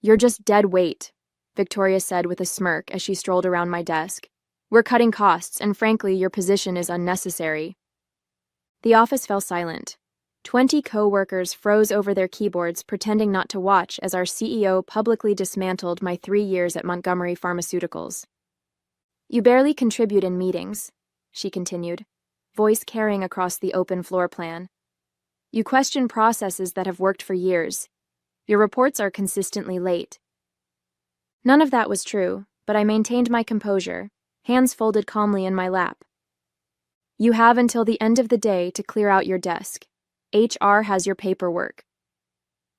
"You're just dead weight," Victoria said with a smirk as she strolled around my desk. "We're cutting costs, and frankly, your position is unnecessary." The office fell silent. 20 co-workers froze over their keyboards, pretending not to watch as our CEO publicly dismantled my 3 years at Montgomery Pharmaceuticals. "You barely contribute in meetings," she continued, voice carrying across the open floor plan. "You question processes that have worked for years. Your reports are consistently late." None of that was true, but I maintained my composure, hands folded calmly in my lap. "You have until the end of the day to clear out your desk. HR has your paperwork."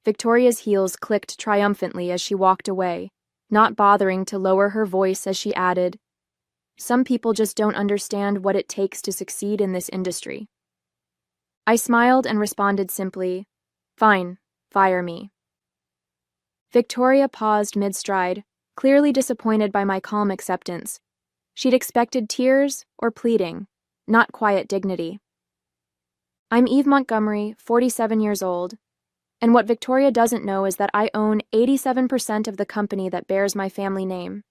Victoria's heels clicked triumphantly as she walked away, not bothering to lower her voice as she added, "Some people just don't understand what it takes to succeed in this industry." I smiled and responded simply, "Fine, fire me." Victoria paused mid-stride, clearly disappointed by my calm acceptance. She'd expected tears or pleading, not quiet dignity. "I'm Eve Montgomery, 47 years old, and what Victoria doesn't know is that I own 87% of the company that bears my family name.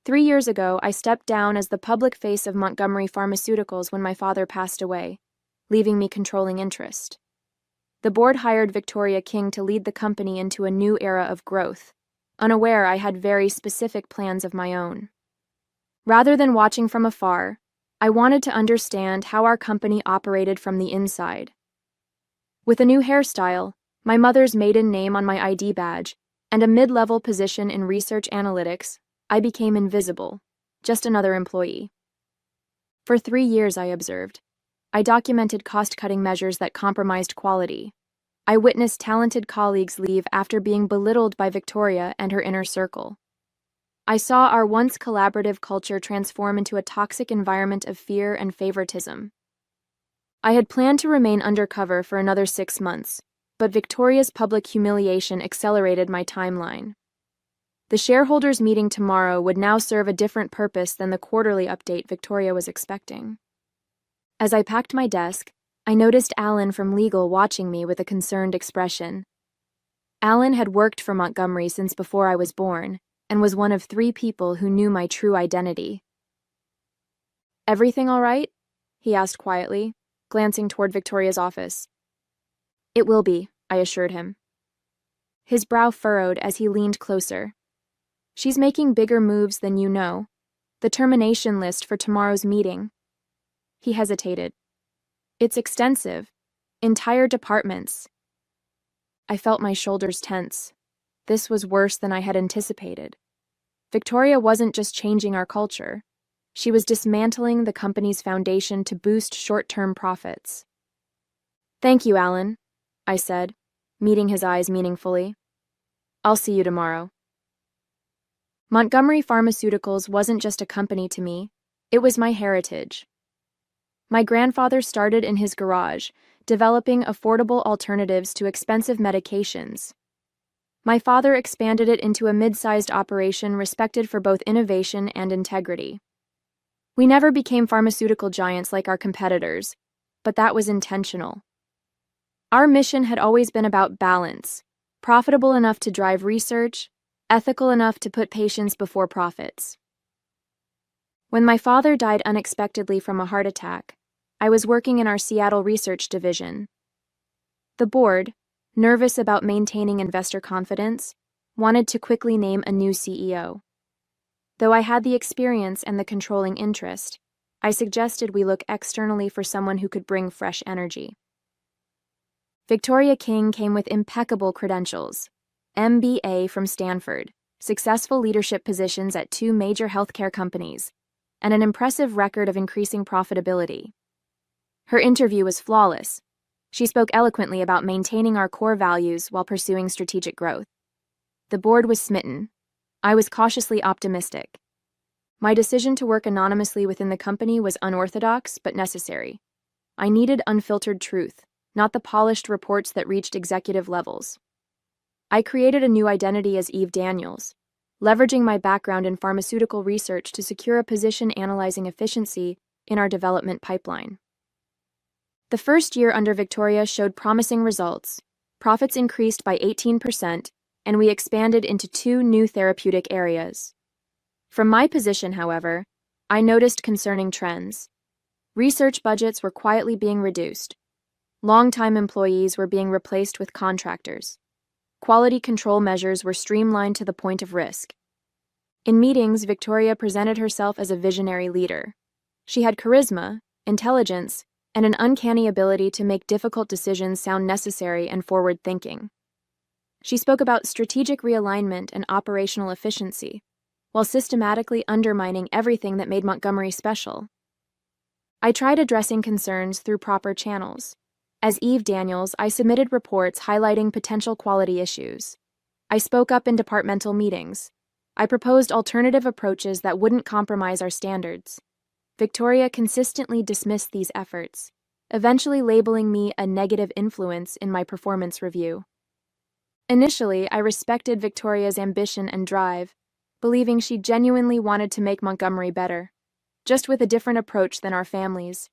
3 years ago, I stepped down as the public face of Montgomery Pharmaceuticals when my father passed away, leaving me controlling interest. The board hired Victoria King to lead the company into a new era of growth, unaware I had very specific plans of my own. Rather than watching from afar, I wanted to understand how our company operated from the inside. With a new hairstyle, my mother's maiden name on my ID badge, and a mid-level position in research analytics, I became invisible, just another employee. For 3 years, I observed. I documented cost-cutting measures that compromised quality. I witnessed talented colleagues leave after being belittled by Victoria and her inner circle. I saw our once collaborative culture transform into a toxic environment of fear and favoritism. I had planned to remain undercover for another 6 months, but Victoria's public humiliation accelerated my timeline. The shareholders' meeting tomorrow would now serve a different purpose than the quarterly update Victoria was expecting. As I packed my desk, I noticed Alan from legal watching me with a concerned expression. Alan had worked for Montgomery since before I was born, and was one of 3 people who knew my true identity. "Everything all right?" he asked quietly, glancing toward Victoria's office. "It will be," I assured him. His brow furrowed as he leaned closer. "She's making bigger moves than you know. The termination list for tomorrow's meeting." He hesitated. "It's extensive. Entire departments." I felt my shoulders tense. This was worse than I had anticipated. Victoria wasn't just changing our culture. She was dismantling the company's foundation to boost short-term profits. "Thank you, Alan," I said, meeting his eyes meaningfully. "I'll see you tomorrow." Montgomery Pharmaceuticals wasn't just a company to me, it was my heritage. My grandfather started in his garage, developing affordable alternatives to expensive medications. My father expanded it into a mid-sized operation respected for both innovation and integrity. We never became pharmaceutical giants like our competitors, but that was intentional. Our mission had always been about balance, profitable enough to drive research, ethical enough to put patients before profits. When my father died unexpectedly from a heart attack, I was working in our Seattle research division. The board, nervous about maintaining investor confidence, wanted to quickly name a new CEO. Though I had the experience and the controlling interest, I suggested we look externally for someone who could bring fresh energy. Victoria King came with impeccable credentials: MBA from Stanford, successful leadership positions at 2 major healthcare companies, and an impressive record of increasing profitability. Her interview was flawless. She spoke eloquently about maintaining our core values while pursuing strategic growth. The board was smitten. I was cautiously optimistic. My decision to work anonymously within the company was unorthodox but necessary. I needed unfiltered truth, not the polished reports that reached executive levels. I created a new identity as Eve Daniels, leveraging my background in pharmaceutical research to secure a position analyzing efficiency in our development pipeline. The first year under Victoria showed promising results. Profits increased by 18%, and we expanded into 2 new therapeutic areas. From my position, however, I noticed concerning trends. Research budgets were quietly being reduced. Long-time employees were being replaced with contractors. Quality control measures were streamlined to the point of risk. In meetings, Victoria presented herself as a visionary leader. She had charisma, intelligence, and an uncanny ability to make difficult decisions sound necessary and forward-thinking. She spoke about strategic realignment and operational efficiency, while systematically undermining everything that made Montgomery special. I tried addressing concerns through proper channels. As Eve Daniels, I submitted reports highlighting potential quality issues. I spoke up in departmental meetings. I proposed alternative approaches that wouldn't compromise our standards. Victoria consistently dismissed these efforts, eventually labeling me a negative influence in my performance review. Initially, I respected Victoria's ambition and drive, believing she genuinely wanted to make Montgomery better, just with a different approach than our families.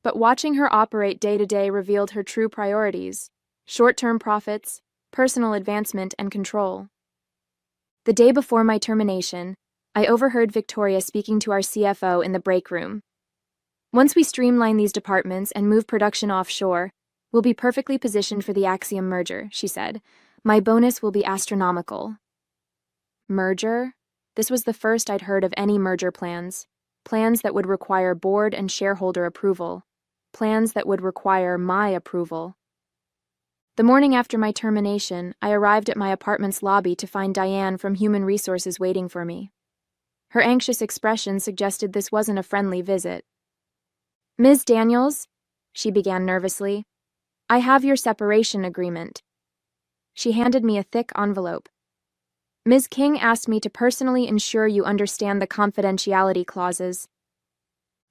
But watching her operate day-to-day revealed her true priorities: short-term profits, personal advancement, and control. The day before my termination, I overheard Victoria speaking to our CFO in the break room. "Once we streamline these departments and move production offshore, we'll be perfectly positioned for the Axiom merger," she said. "My bonus will be astronomical." Merger? This was the first I'd heard of any merger plans that would require board and shareholder approval, plans that would require my approval. The morning after my termination, I arrived at my apartment's lobby to find Diane from Human Resources waiting for me. Her anxious expression suggested this wasn't a friendly visit. "Ms. Daniels," she began nervously, "I have your separation agreement." She handed me a thick envelope. "Ms. King asked me to personally ensure you understand the confidentiality clauses."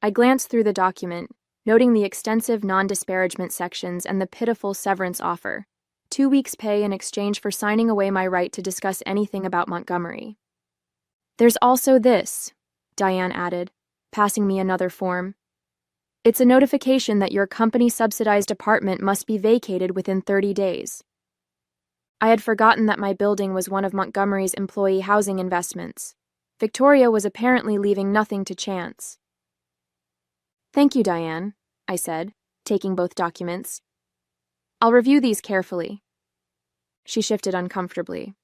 I glanced through the document, noting the extensive non-disparagement sections and the pitiful severance offer: 2 weeks' pay in exchange for signing away my right to discuss anything about Montgomery. "There's also this," Diane added, passing me another form. "It's a notification that your company-subsidized apartment must be vacated within 30 days. I had forgotten that my building was one of Montgomery's employee housing investments. Victoria was apparently leaving nothing to chance. "Thank you, Diane," I said, taking both documents. "I'll review these carefully." She shifted uncomfortably.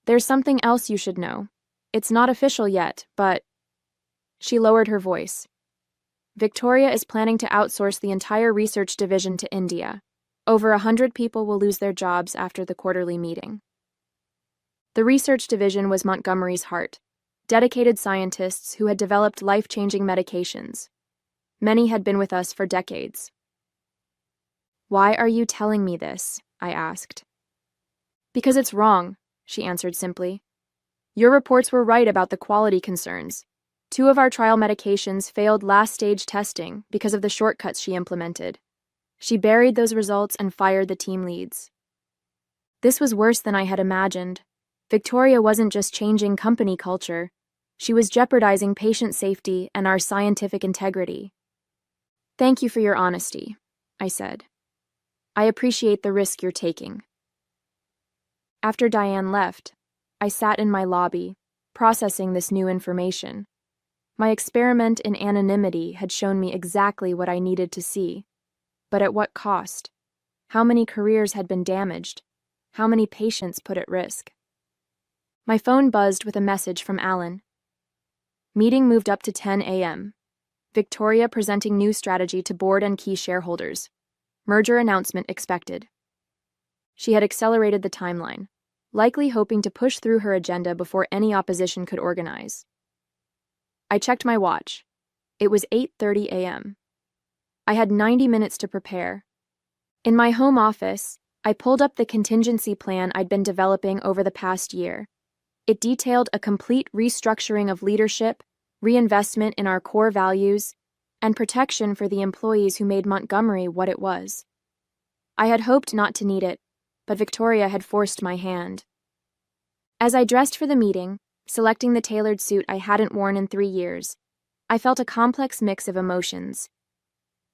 "There's something else you should know. It's not official yet, but—" She lowered her voice. "Victoria is planning to outsource the entire research division to India. Over 100 people will lose their jobs after the quarterly meeting." The research division was Montgomery's heart, dedicated scientists who had developed life-changing medications. Many had been with us for decades. "Why are you telling me this?" I asked. "Because it's wrong," she answered simply. "Your reports were right about the quality concerns. 2 of our trial medications failed last-stage testing because of the shortcuts she implemented. She buried those results and fired the team leads." This was worse than I had imagined. Victoria wasn't just changing company culture. She was jeopardizing patient safety and our scientific integrity. "Thank you for your honesty," I said. "I appreciate the risk you're taking." After Diane left, I sat in my lobby, processing this new information. My experiment in anonymity had shown me exactly what I needed to see. But at what cost? How many careers had been damaged? How many patients put at risk? My phone buzzed with a message from Alan. Meeting moved up to 10 a.m. Victoria presenting new strategy to board and key shareholders. Merger announcement expected. She had accelerated the timeline, likely hoping to push through her agenda before any opposition could organize. I checked my watch. It was 8:30 a.m. I had 90 minutes to prepare. In my home office, I pulled up the contingency plan I'd been developing over the past year. It detailed a complete restructuring of leadership, reinvestment in our core values, and protection for the employees who made Montgomery what it was. I had hoped not to need it, but Victoria had forced my hand. As I dressed for the meeting, selecting the tailored suit I hadn't worn in 3 years, I felt a complex mix of emotions.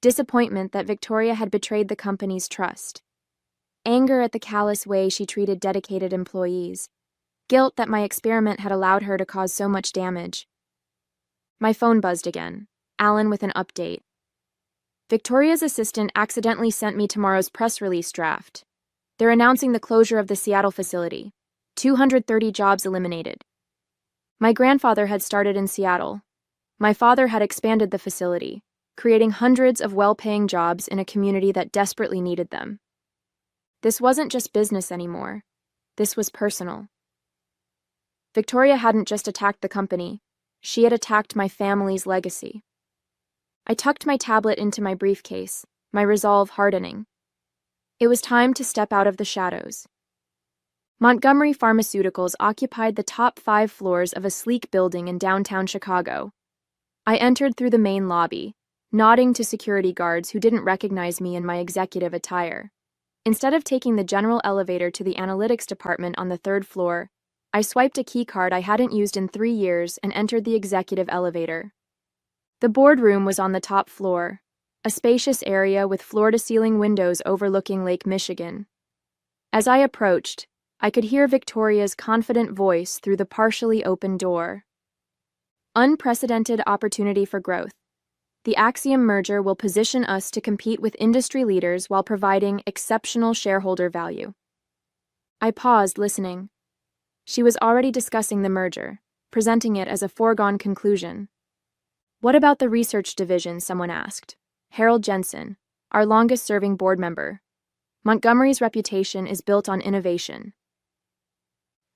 Disappointment that Victoria had betrayed the company's trust. anger at the callous way she treated dedicated employees, guilt that my experiment had allowed her to cause so much damage. My phone buzzed again, Alan with an update. Victoria's assistant accidentally sent me tomorrow's press release draft. They're announcing the closure of the Seattle facility. 230 jobs eliminated. My grandfather had started in Seattle. My father had expanded the facility, creating hundreds of well-paying jobs in a community that desperately needed them. This wasn't just business anymore. This was personal. Victoria hadn't just attacked the company. She had attacked my family's legacy. I tucked my tablet into my briefcase, my resolve hardening. It was time to step out of the shadows. Montgomery Pharmaceuticals occupied the top 5 floors of a sleek building in downtown Chicago. I entered through the main lobby, nodding to security guards who didn't recognize me in my executive attire. Instead of taking the general elevator to the analytics department on the 3rd floor, I swiped a keycard I hadn't used in 3 years and entered the executive elevator. The boardroom was on the top floor, a spacious area with floor-to-ceiling windows overlooking Lake Michigan. As I approached, I could hear Victoria's confident voice through the partially open door. Unprecedented opportunity for growth. The Axiom merger will position us to compete with industry leaders while providing exceptional shareholder value. I paused, listening. She was already discussing the merger, presenting it as a foregone conclusion. What about the research division, someone asked. Harold Jensen, our longest-serving board member. Montgomery's reputation is built on innovation.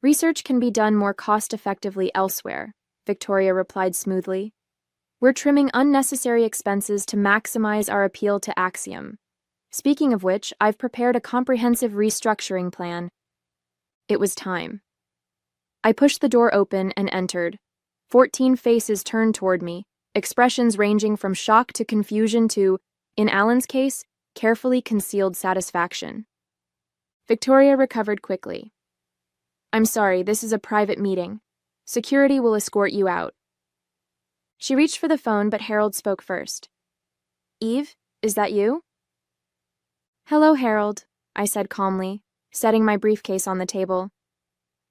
Research can be done more cost-effectively elsewhere, Victoria replied smoothly. We're trimming unnecessary expenses to maximize our appeal to Axiom. Speaking of which, I've prepared a comprehensive restructuring plan. It was time. I pushed the door open and entered. 14 faces turned toward me, expressions ranging from shock to confusion to, in Alan's case, carefully concealed satisfaction. Victoria recovered quickly. I'm sorry, this is a private meeting. Security will escort you out. She reached for the phone, but Harold spoke first. Eve, is that you? Hello, Harold, I said calmly, setting my briefcase on the table.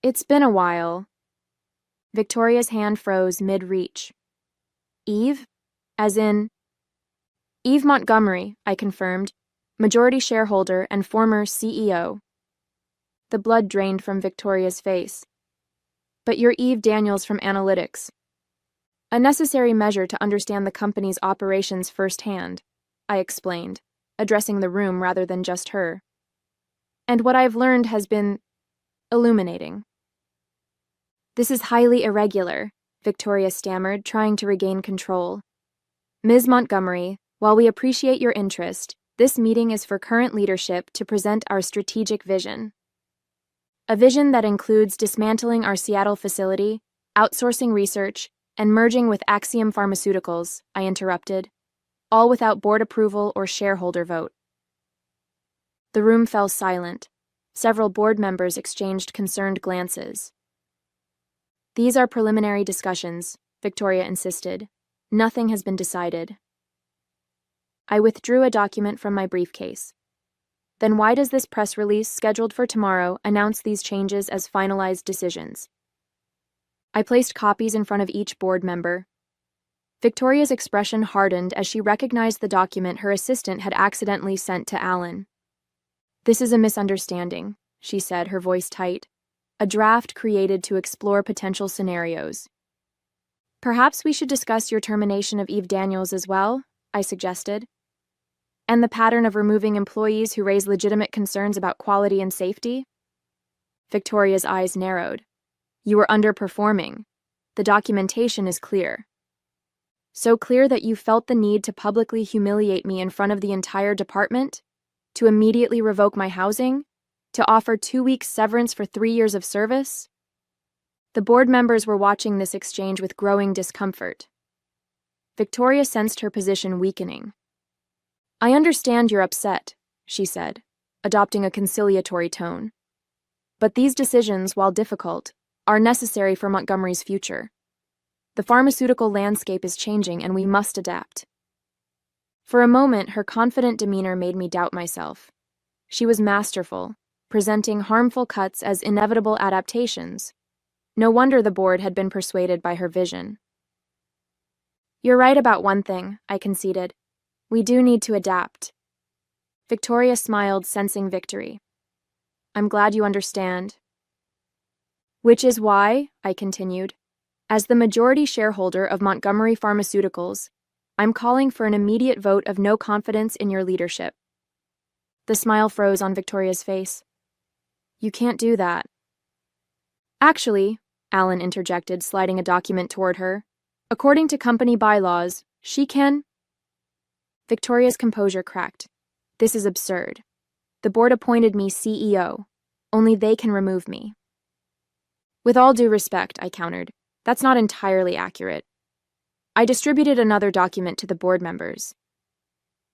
It's been a while. Victoria's hand froze mid-reach. Eve? As in? Eve Montgomery, I confirmed, majority shareholder and former CEO. The blood drained from Victoria's face. But you're Eve Daniels from Analytics. A necessary measure to understand the company's operations firsthand, I explained, addressing the room rather than just her. And what I've learned has been illuminating. This is highly irregular, Victoria stammered, trying to regain control. Ms. Montgomery, while we appreciate your interest, this meeting is for current leadership to present our strategic vision. A vision that includes dismantling our Seattle facility, outsourcing research, and merging with Axiom Pharmaceuticals, I interrupted, all without board approval or shareholder vote. The room fell silent. Several board members exchanged concerned glances. These are preliminary discussions, Victoria insisted. Nothing has been decided. I withdrew a document from my briefcase. Then why does this press release, scheduled for tomorrow, announce these changes as finalized decisions? I placed copies in front of each board member. Victoria's expression hardened as she recognized the document her assistant had accidentally sent to Alan. This is a misunderstanding, she said, her voice tight. A draft created to explore potential scenarios. Perhaps we should discuss your termination of Eve Daniels as well, I suggested. And the pattern of removing employees who raise legitimate concerns about quality and safety? Victoria's eyes narrowed. You were underperforming. The documentation is clear. So clear that you felt the need to publicly humiliate me in front of the entire department? To immediately revoke my housing? To offer 2 weeks severance for 3 years of service? The board members were watching this exchange with growing discomfort. Victoria sensed her position weakening. I understand you're upset, she said, adopting a conciliatory tone. But these decisions, while difficult, are necessary for Montgomery's future. The pharmaceutical landscape is changing and we must adapt. For a moment, her confident demeanor made me doubt myself. She was masterful, presenting harmful cuts as inevitable adaptations. No wonder the board had been persuaded by her vision. "You're right about one thing," I conceded. "We do need to adapt." Victoria smiled, sensing victory. "I'm glad you understand." "Which is why," I continued, "as the majority shareholder of Montgomery Pharmaceuticals, I'm calling for an immediate vote of no confidence in your leadership." The smile froze on Victoria's face. "You can't do that." "Actually," Alan interjected, sliding a document toward her, "according to company bylaws, she can—" Victoria's composure cracked. "This is absurd. The board appointed me CEO. Only they can remove me." "With all due respect," I countered, "that's not entirely accurate." I distributed another document to the board members.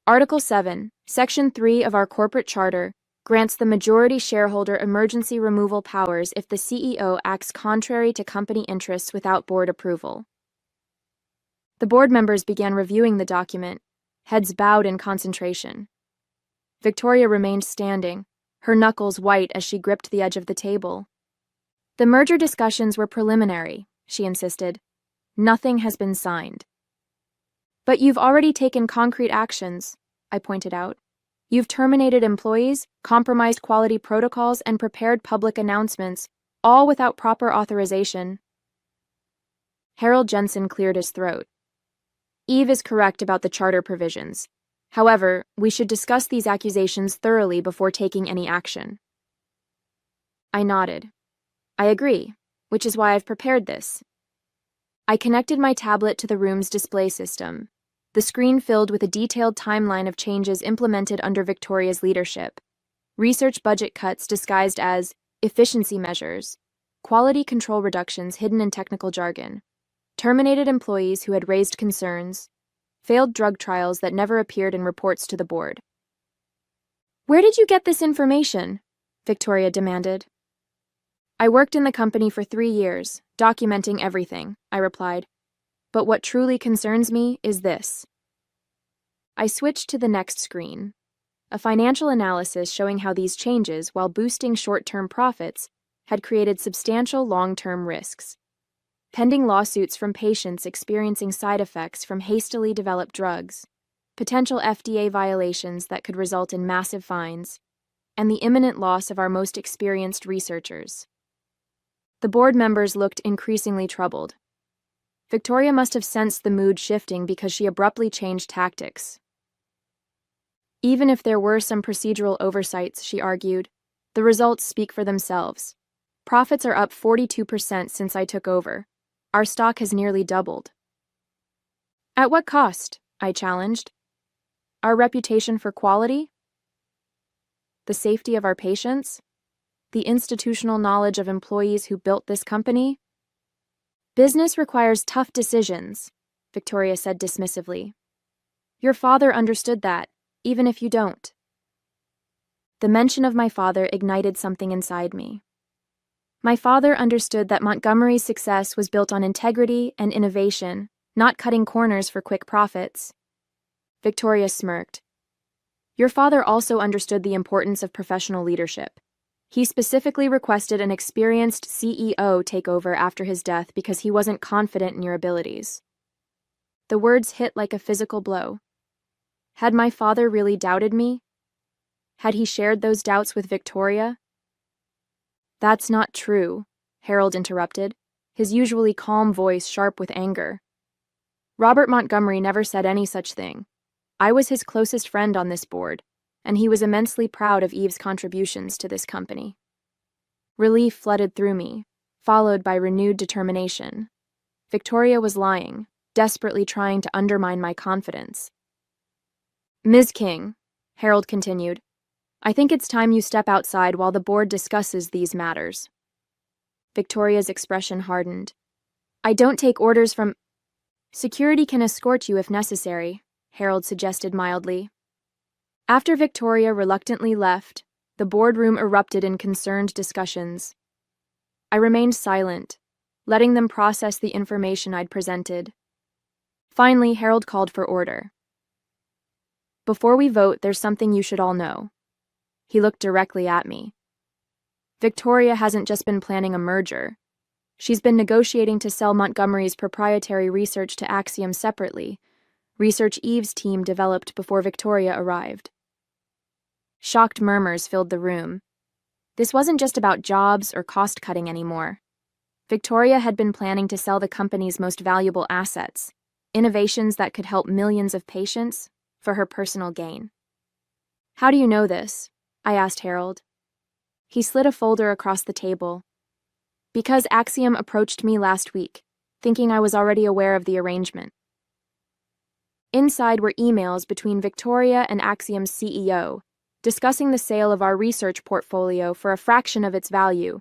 Article 7, Section 3 of our corporate charter grants the majority shareholder emergency removal powers if the CEO acts contrary to company interests without board approval. The board members began reviewing the document, heads bowed in concentration. Victoria remained standing, her knuckles white as she gripped the edge of the table. "The merger discussions were preliminary," she insisted. "Nothing has been signed." "But you've already taken concrete actions," I pointed out. "You've terminated employees, compromised quality protocols, and prepared public announcements, all without proper authorization." Harold Jensen cleared his throat. "Eve is correct about the charter provisions. However, we should discuss these accusations thoroughly before taking any action." I nodded. "I agree, which is why I've prepared this." I connected my tablet to the room's display system. The screen filled with a detailed timeline of changes implemented under Victoria's leadership. Research budget cuts disguised as efficiency measures, quality control reductions hidden in technical jargon, terminated employees who had raised concerns, failed drug trials that never appeared in reports to the board. "Where did you get this information?" Victoria demanded. "I worked in the company for 3 years, documenting everything," I replied. "But what truly concerns me is this." I switched to the next screen. A financial analysis showing how these changes, while boosting short-term profits, had created substantial long-term risks. Pending lawsuits from patients experiencing side effects from hastily developed drugs, potential FDA violations that could result in massive fines, and the imminent loss of our most experienced researchers. The board members looked increasingly troubled. Victoria must have sensed the mood shifting because she abruptly changed tactics. Even if there were some procedural oversights, she argued, the results speak for themselves. Profits are up 42% since I took over. Our stock has nearly doubled. "At what cost?" I challenged. "Our reputation for quality? The safety of our patients? The institutional knowledge of employees who built this company?" "Business requires tough decisions," Victoria said dismissively. "Your father understood that, even if you don't." The mention of my father ignited something inside me. My father understood that Montgomery's success was built on integrity and innovation, not cutting corners for quick profits. Victoria smirked. "Your father also understood the importance of professional leadership. He specifically requested an experienced CEO take over after his death because he wasn't confident in your abilities." The words hit like a physical blow. Had my father really doubted me? Had he shared those doubts with Victoria? "That's not true," Harold interrupted, his usually calm voice sharp with anger. "Robert Montgomery never said any such thing. I was his closest friend on this board, and he was immensely proud of Eve's contributions to this company." Relief flooded through me, followed by renewed determination. Victoria was lying, desperately trying to undermine my confidence. "Ms. King," Harold continued, "I think it's time you step outside while the board discusses these matters." Victoria's expression hardened. "I don't take orders from—" "Security can escort you if necessary," Harold suggested mildly. After Victoria reluctantly left, the boardroom erupted in concerned discussions. I remained silent, letting them process the information I'd presented. Finally, Harold called for order. "Before we vote, there's something you should all know. He looked directly at me. Victoria hasn't just been planning a merger. She's been negotiating to sell Montgomery's proprietary research to Axiom separately, research Eve's team developed before Victoria arrived. Shocked murmurs filled the room. This wasn't just about jobs or cost-cutting anymore. Victoria had been planning to sell the company's most valuable assets, innovations that could help millions of patients, for her personal gain. "How do you know this?" I asked Harold. He slid a folder across the table. "Because Axiom approached me last week, thinking I was already aware of the arrangement." Inside were emails between Victoria and Axiom's CEO, discussing the sale of our research portfolio for a fraction of its value,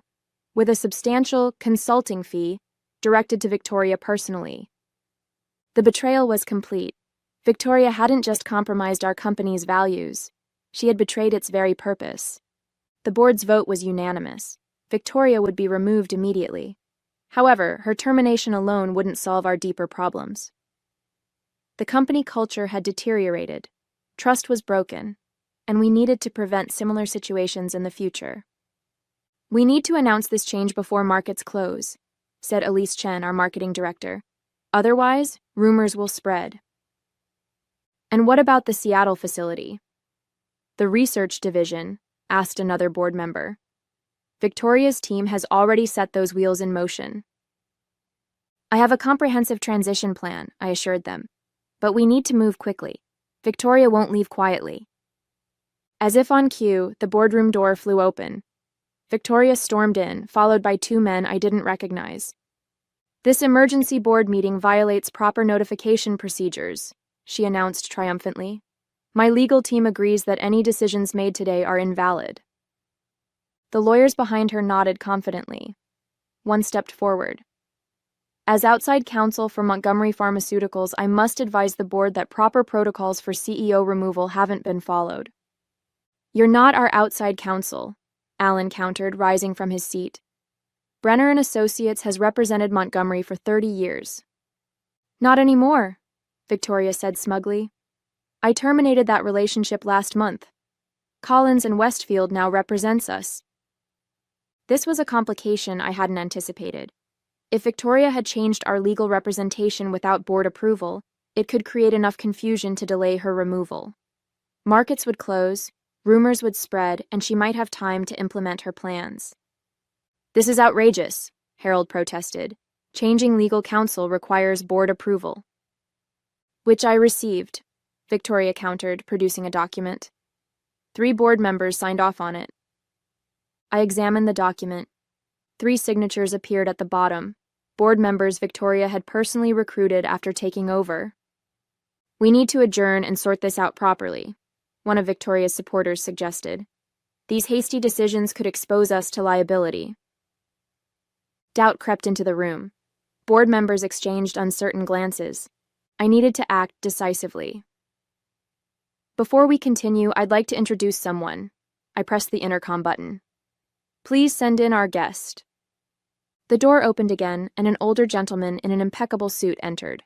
with a substantial consulting fee directed to Victoria personally. The betrayal was complete. Victoria hadn't just compromised our company's values, she had betrayed its very purpose. The board's vote was unanimous. Victoria would be removed immediately. However, her termination alone wouldn't solve our deeper problems. The company culture had deteriorated, trust was broken, and we needed to prevent similar situations in the future. "We need to announce this change before markets close," said Elise Chen, our marketing director. "Otherwise, rumors will spread." "And what about the Seattle facility?" "The research division," asked another board member. "Victoria's team has already set those wheels in motion." "I have a comprehensive transition plan," I assured them. "But we need to move quickly. Victoria won't leave quietly." As if on cue, the boardroom door flew open. Victoria stormed in, followed by two men I didn't recognize. "This emergency board meeting violates proper notification procedures," she announced triumphantly. "My legal team agrees that any decisions made today are invalid." The lawyers behind her nodded confidently. One stepped forward. "As outside counsel for Montgomery Pharmaceuticals, I must advise the board that proper protocols for CEO removal haven't been followed." "You're not our outside counsel," Allen countered, rising from his seat. "Brenner and Associates has represented Montgomery for 30 years. "Not anymore," Victoria said smugly. "I terminated that relationship last month. Collins and Westfield now represents us." This was a complication I hadn't anticipated. If Victoria had changed our legal representation without board approval, it could create enough confusion to delay her removal. Markets would close, rumors would spread, and she might have time to implement her plans. "This is outrageous," Harold protested. "Changing legal counsel requires board approval." "Which I received," Victoria countered, producing a document. 3 board members signed off on it. I examined the document. 3 signatures appeared at the bottom, board members Victoria had personally recruited after taking over. "We need to adjourn and sort this out properly," one of Victoria's supporters suggested. "These hasty decisions could expose us to liability." Doubt crept into the room. Board members exchanged uncertain glances. I needed to act decisively. "Before we continue, I'd like to introduce someone." I pressed the intercom button. "Please send in our guest." The door opened again, and an older gentleman in an impeccable suit entered.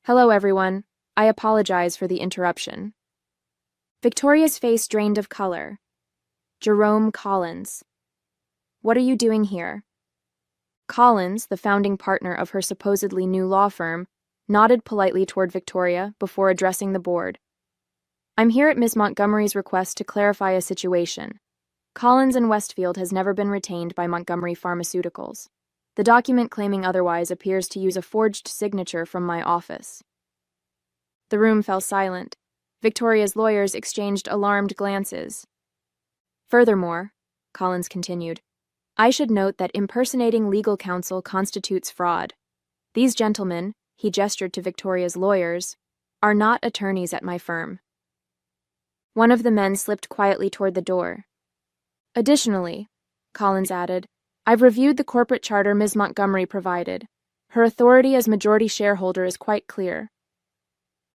"Hello, everyone. I apologize for the interruption." Victoria's face drained of color. "Jerome Collins. What are you doing here?" Collins, the founding partner of her supposedly new law firm, nodded politely toward Victoria before addressing the board. "I'm here at Ms. Montgomery's request to clarify a situation. Collins and Westfield has never been retained by Montgomery Pharmaceuticals. The document claiming otherwise appears to use a forged signature from my office." The room fell silent. Victoria's lawyers exchanged alarmed glances. "Furthermore," Collins continued, "I should note that impersonating legal counsel constitutes fraud. These gentlemen," he gestured to Victoria's lawyers, "are not attorneys at my firm." One of the men slipped quietly toward the door. "Additionally," Collins added, "I've reviewed the corporate charter Ms. Montgomery provided. Her authority as majority shareholder is quite clear."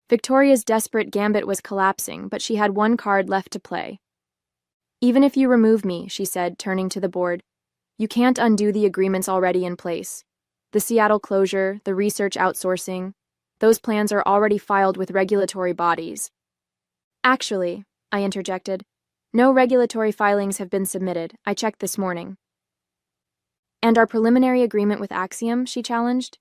Victoria's desperate gambit was collapsing, but she had one card left to play. "Even if you remove me," she said, turning to the board, "you can't undo the agreements already in place. The Seattle closure, the research outsourcing, those plans are already filed with regulatory bodies." "Actually," I interjected, No regulatory filings have been submitted. I checked this morning. And our preliminary agreement with Axiom, she challenged,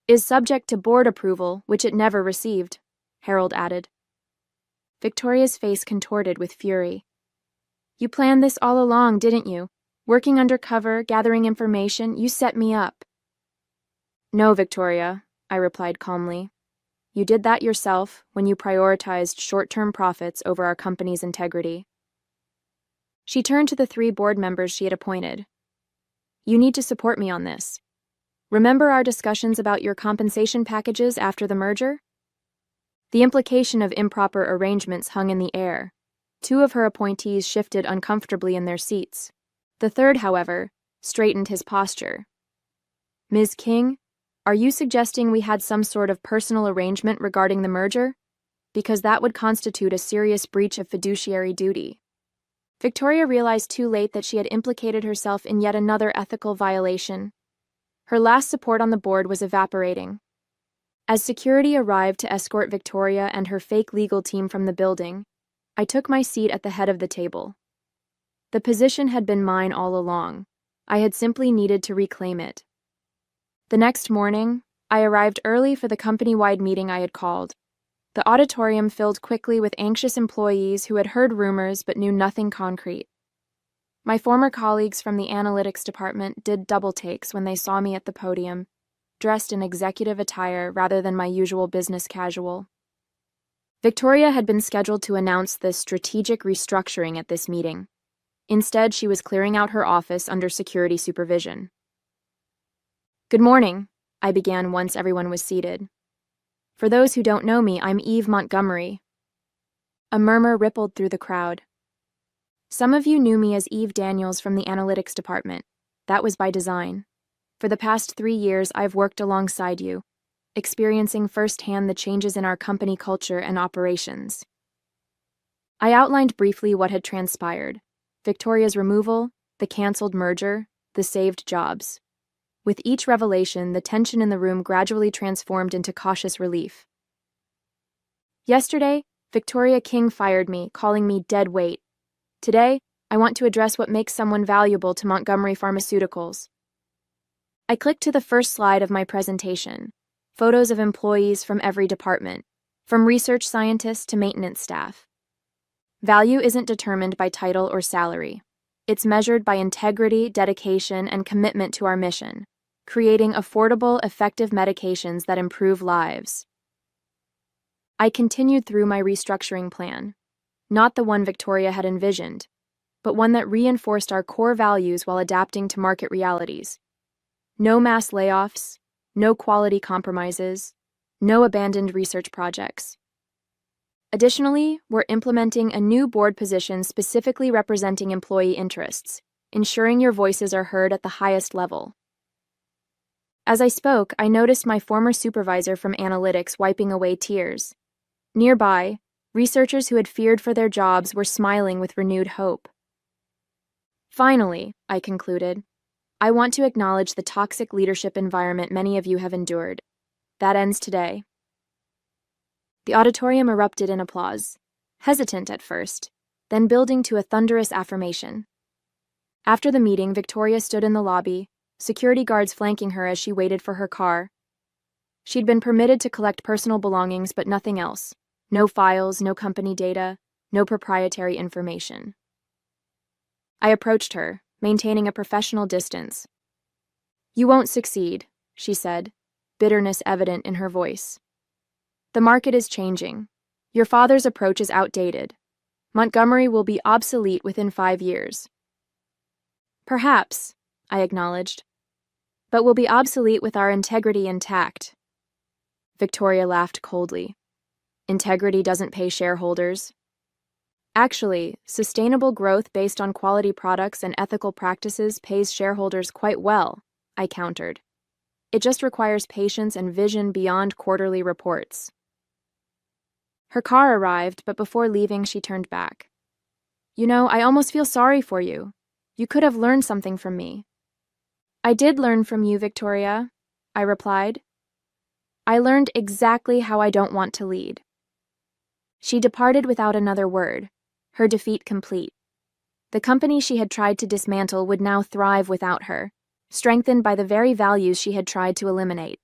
is subject to board approval, which it never received, Harold added. Victoria's face contorted with fury. You planned this all along, didn't you? Working undercover, gathering information, you set me up. No, Victoria, I replied calmly. You did that yourself when you prioritized short-term profits over our company's integrity. She turned to the 3 board members she had appointed. You need to support me on this. Remember our discussions about your compensation packages after the merger? The implication of improper arrangements hung in the air. 2 of her appointees shifted uncomfortably in their seats. The third, however, straightened his posture. Ms. King, are you suggesting we had some sort of personal arrangement regarding the merger? Because that would constitute a serious breach of fiduciary duty. Victoria realized too late that she had implicated herself in yet another ethical violation. Her last support on the board was evaporating. As security arrived to escort Victoria and her fake legal team from the building, I took my seat at the head of the table. The position had been mine all along. I had simply needed to reclaim it. The next morning, I arrived early for the company-wide meeting I had called. The auditorium filled quickly with anxious employees who had heard rumors but knew nothing concrete. My former colleagues from the analytics department did double takes when they saw me at the podium, dressed in executive attire rather than my usual business casual. Victoria had been scheduled to announce the strategic restructuring at this meeting. Instead, she was clearing out her office under security supervision. Good morning, I began once everyone was seated. For those who don't know me, I'm Eve Montgomery. A murmur rippled through the crowd. Some of you knew me as Eve Daniels from the analytics department. That was by design. For the past 3 years, I've worked alongside you, experiencing firsthand the changes in our company culture and operations. I outlined briefly what had transpired: Victoria's removal, the canceled merger, the saved jobs. With each revelation, the tension in the room gradually transformed into cautious relief. Yesterday, Victoria King fired me, calling me dead weight. Today, I want to address what makes someone valuable to Montgomery Pharmaceuticals. I clicked to the first slide of my presentation. Photos of employees from every department, from research scientists to maintenance staff. Value isn't determined by title or salary. It's measured by integrity, dedication, and commitment to our mission, creating affordable, effective medications that improve lives. I continued through my restructuring plan, not the one Victoria had envisioned, but one that reinforced our core values while adapting to market realities. No mass layoffs, no quality compromises, no abandoned research projects. Additionally, we're implementing a new board position specifically representing employee interests, ensuring your voices are heard at the highest level. As I spoke, I noticed my former supervisor from analytics wiping away tears. Nearby, researchers who had feared for their jobs were smiling with renewed hope. Finally, I concluded, I want to acknowledge the toxic leadership environment many of you have endured. That ends today. The auditorium erupted in applause, hesitant at first, then building to a thunderous affirmation. After the meeting, Victoria stood in the lobby, security guards flanking her as she waited for her car. She'd been permitted to collect personal belongings, but nothing else. No files, no company data, no proprietary information. I approached her, maintaining a professional distance. You won't succeed, she said, bitterness evident in her voice. The market is changing. Your father's approach is outdated. Montgomery will be obsolete within 5 years. Perhaps, I acknowledged, but will be obsolete with our integrity intact. Victoria laughed coldly. Integrity doesn't pay shareholders. Actually, sustainable growth based on quality products and ethical practices pays shareholders quite well, I countered. It just requires patience and vision beyond quarterly reports. Her car arrived, but before leaving, she turned back. You know, I almost feel sorry for you. You could have learned something from me. I did learn from you, Victoria, I replied. I learned exactly how I don't want to lead. She departed without another word, her defeat complete. The company she had tried to dismantle would now thrive without her, strengthened by the very values she had tried to eliminate.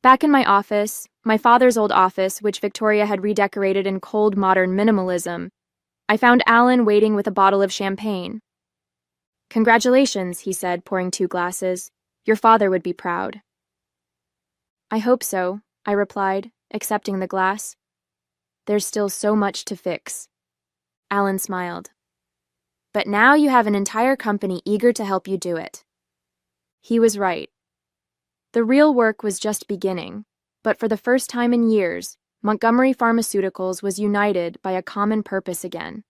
Back in my office, my father's old office, which Victoria had redecorated in cold modern minimalism, I found Alan waiting with a bottle of champagne. "Congratulations," he said, pouring 2 glasses. "Your father would be proud." "I hope so," I replied, accepting the glass. "There's still so much to fix." Alan smiled. "But now you have an entire company eager to help you do it." He was right. The real work was just beginning, but for the first time in years, Montgomery Pharmaceuticals was united by a common purpose again.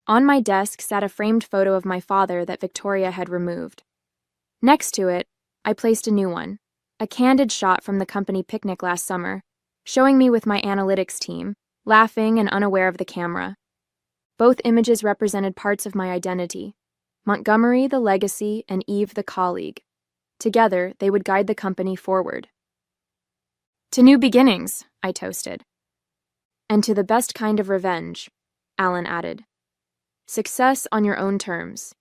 On my desk sat a framed photo of my father that Victoria had removed. Next to it, I placed a new one, a candid shot from the company picnic last summer, showing me with my analytics team, laughing and unaware of the camera. Both images represented parts of my identity: Montgomery the legacy and Eve the colleague. Together, they would guide the company forward. "To new beginnings," I toasted. "And to the best kind of revenge," Alan added. "Success on your own terms."